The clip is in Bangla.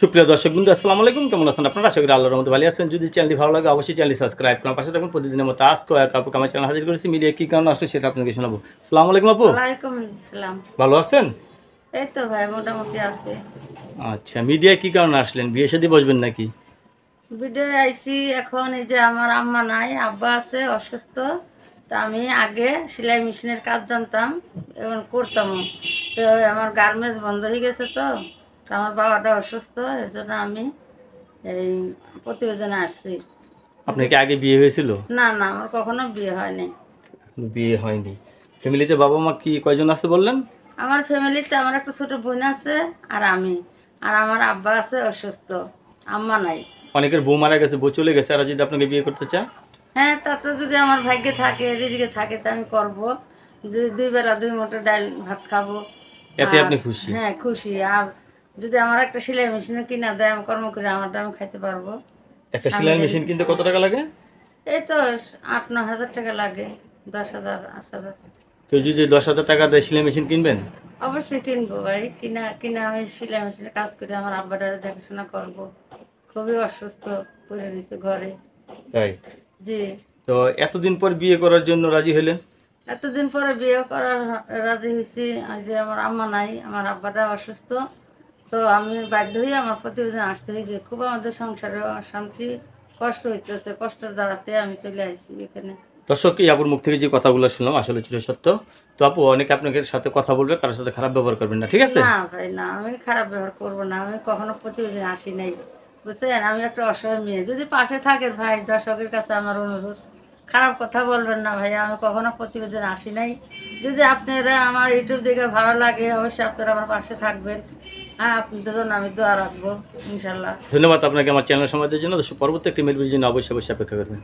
সুপ্রিয় দর্শকবৃন্দ, আসসালামু আলাইকুম। কেমন আছেন আপনারা? আশা করি আল্লাহর রহমতে ভালো আছেন। যদি চ্যানেলটি ভালো লাগে অবশ্যই চ্যানেলটি সাবস্ক্রাইব করুন, পাশে থাকুন। প্রতিদিনের মতো আজকে আমার চ্যানেল হাজির করেছি। মিডিয়া কী কারণে আসলে সেটা আপনাকে শোনাবো। আসসালামু আলাইকুম আপু, ওয়ালাইকুম আসসালাম। ভালো আছেন? এই তো ভাই মোটামুটি আছে। আচ্ছা, মিডিয়া কী কারণে আসলেন? বিয়ে শাদী বসবেন নাকি? ভিডিও আইছি এখন, এই যে আমার আম্মা নাই, আব্বা আছে অসুস্থ। তা আমি আগে সেলাই মেশিনের কাজ জানতাম এবং করতাম। তো আমার গার্মেন্টস বন্ধ হয়ে গেছে, তো আমার বাবাটা অসুস্থ, এর জন্য আমি এই প্রতিবেদনে আসছি। আপনার কি আগে বিয়ে হয়েছিল? না না, আমার কখনো বিয়ে হয়নি। বিয়ে হয়নি। ফ্যামিলিতে বাবা মা কি কয়জন আছে বললেন? আমার ফ্যামিলিতে আমার একটা ছোট বোন আছে আর আমি, আর আমার আব্বা আছে অসুস্থ, আম্মা নাই। অনেকের বউ মারা গেছে, বউ চলে গেছে, আর যদি আপনাকে বিয়ে করতে চায়? হ্যাঁ, তাতে যদি আমার ভাগ্যে থাকে, রিজিকে থাকে, তা আমি করবো। দুই বেলা দুই মুঠো ডাল ভাত খাবো। এতে আর আপনি খুশি? হ্যাঁ, খুশি। আর যদি আমার একটা সেলাই মেশিনও কিনা দেয়, আমি কর্ম করে আমারটা আমি খাইতে পারবো। একটা সেলাই মেশিন কিনতে কত টাকা লাগে? এই তো 8-9 হাজার টাকা লাগে, 10,000 8,000। কেউ যদি 10,000 টাকা দেয় সেলাই মেশিন কিনবেন? অবশ্যই কিনবো ভাই। কিনা কিনা আমি সেলাই মেশিনে কাজ করে আমার আব্বাটারে দেখাশোনা করবো। খুবই অসুস্থ পড়ে রয়েছে ঘরে। তাই? জি। তো এতদিন পর বিয়ে করার জন্য রাজি হলেন? এতদিন পরে বিয়ে করার রাজি হয়েছি। যে আমার আম্মা নাই, আমার আব্বাটা অসুস্থ। তো আমি বাধ্য হয়ে আমার প্রতিবেদন আসতে হয়েছে। খুব আমাদের সংসারে অশান্তি, কষ্ট হইতেছে। কষ্টের দ্বারাতে আমি চলে আসছি এখানে। দর্শক, এই আপুর মুখ থেকে যে কথাগুলো শুনলাম আসলে ছিল সত্য। তো আপু, অনেকে আপনাকে সাথে কথা বলবে, কারোর সাথে খারাপ ব্যবহার করবেন না, ঠিক আছে? না ভাই না, আমি খারাপ ব্যবহার করবো না। আমি কখনো প্রতিবেদন আসি নাই, বুঝছেন। আমি একটা অসহায় মেয়ে, যদি পাশে থাকেন ভাই, দর্শকের কাছে আমার অনুরোধ, খারাপ কথা বলবেন না ভাই। আমি কখনো প্রতিবেদন আসি নাই। যদি আপনারা আমার ইউটিউব দেখে ভালো লাগে, অবশ্যই আপনারা আমার পাশে থাকবেন। হ্যাঁ, আপনাদের জন্য আমি দোয়া রাখবো, ইনশাল্লাহ। ধন্যবাদ আপনাকে আমার চ্যানেল সময় দেওয়ার জন্য। পরবর্তী একটি মেলবির জন্য অবশ্যই অবশ্যই অপেক্ষা করবেন।